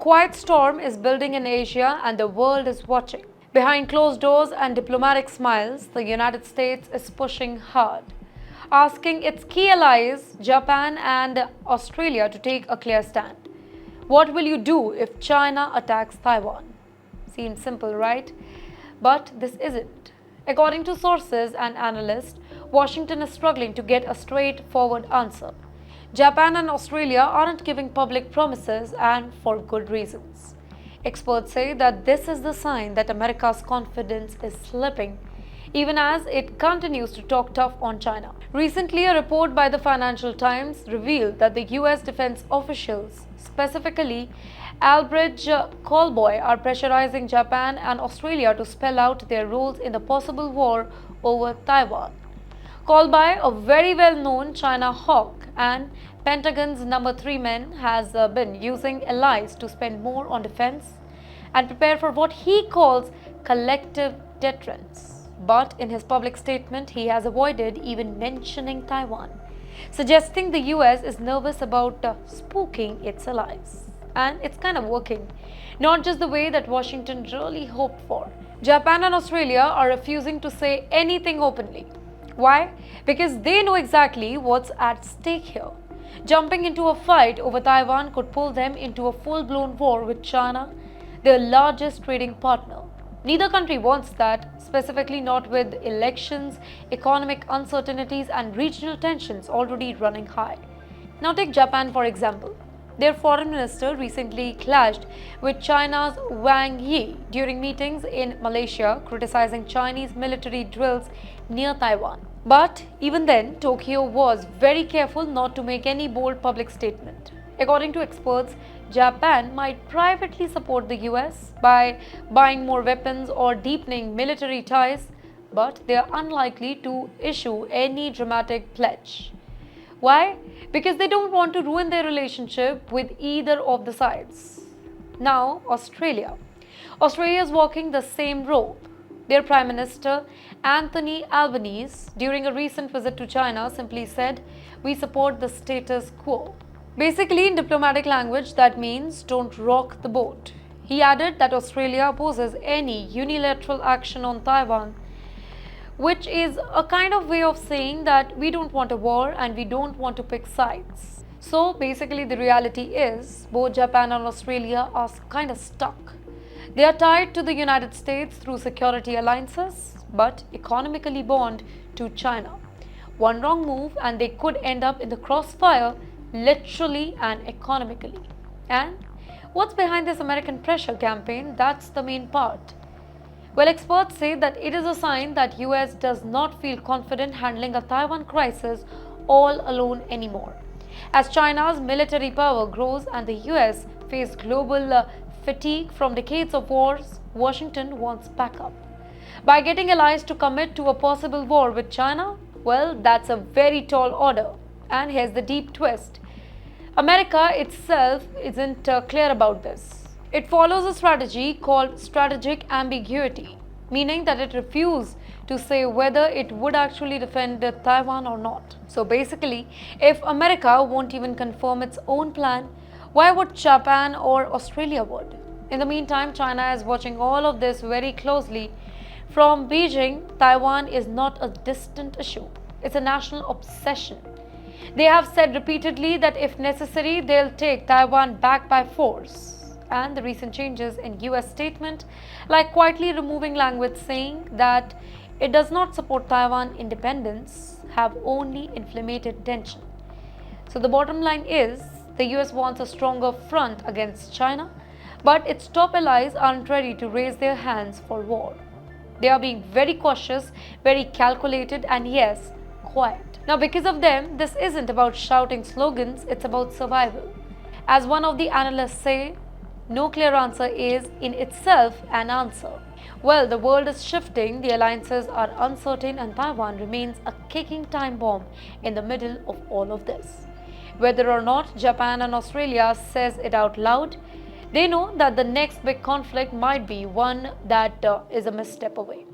quiet storm is building in Asia and the world is watching. Behind closed doors and diplomatic smiles, the United States is pushing hard, asking its key allies, Japan and Australia, to take a clear stand. What will you do if China attacks Taiwan? Seems simple, right? But this isn't. According to sources and analysts, Washington is struggling to get a straightforward answer. Japan and Australia aren't giving public promises, and for good reasons. Experts say that this is the sign that America's confidence is slipping, even as it continues to talk tough on China. Recently, a report by the Financial Times revealed that the US defense officials, specifically Albridge Callboy, are pressurizing Japan and Australia to spell out their roles in the possible war over Taiwan. Callboy, a very well-known China hawk and Pentagon's number 3 man, has been using allies to spend more on defense and prepare for what he calls collective deterrence. But in his public statement, he has avoided even mentioning Taiwan, suggesting the US is nervous about spooking its allies. And it's kind of working, not just the way that Washington really hoped for. Japan and Australia are refusing to say anything openly. Why? Because they know exactly what's at stake here. Jumping into a fight over Taiwan could pull them into a full-blown war with China, their largest trading partner. Neither country wants that, specifically not with elections, economic uncertainties, and regional tensions already running high. Now take Japan for example. Their foreign minister recently clashed with China's Wang Yi during meetings in Malaysia, criticizing Chinese military drills near Taiwan. But even then, Tokyo was very careful not to make any bold public statement. According to experts, Japan might privately support the US by buying more weapons or deepening military ties, but they are unlikely to issue any dramatic pledge. Why? Because they don't want to ruin their relationship with either of the sides. Now, Australia. Australia is walking the same rope. Their Prime Minister, Anthony Albanese, during a recent visit to China, simply said, "We support the status quo." Basically, in diplomatic language, that means don't rock the boat. He added that Australia opposes any unilateral action on Taiwan, which is a kind of way of saying that we don't want a war and we don't want to pick sides. So basically, the reality is both Japan and Australia are kind of stuck. They are tied to the United States through security alliances, but economically bound to China. One wrong move and they could end up in the crossfire, literally and economically. And what's behind this American pressure campaign? That's the main part. Well, experts say that it is a sign that US does not feel confident handling a Taiwan crisis all alone anymore. As China's military power grows and the US face global fatigue from decades of wars, Washington wants backup. By getting allies to commit to a possible war with China, well, that's a very tall order. And here's the deep twist. America itself isn't clear about this. It follows a strategy called strategic ambiguity, meaning that it refuses to say whether it would actually defend Taiwan or not. So basically, if America won't even confirm its own plan, why would Japan or Australia would? In the meantime, China is watching all of this very closely. From Beijing, Taiwan is not a distant issue. It's a national obsession. They have said repeatedly that if necessary, they'll take Taiwan back by force. And the recent changes in US statement, like quietly removing language saying that it does not support Taiwan independence, have only inflamed tension. So the bottom line is, the US wants a stronger front against China, but its top allies aren't ready to raise their hands for war. They are being very cautious, very calculated, and yes, quiet. Now, because of them, this isn't about shouting slogans, it's about survival. As one of the analysts say, no clear answer is in itself an answer. Well, the world is shifting, the alliances are uncertain, and Taiwan remains a kicking time bomb in the middle of all of this. Whether or not Japan and Australia says it out loud, they know that the next big conflict might be one that is a misstep away.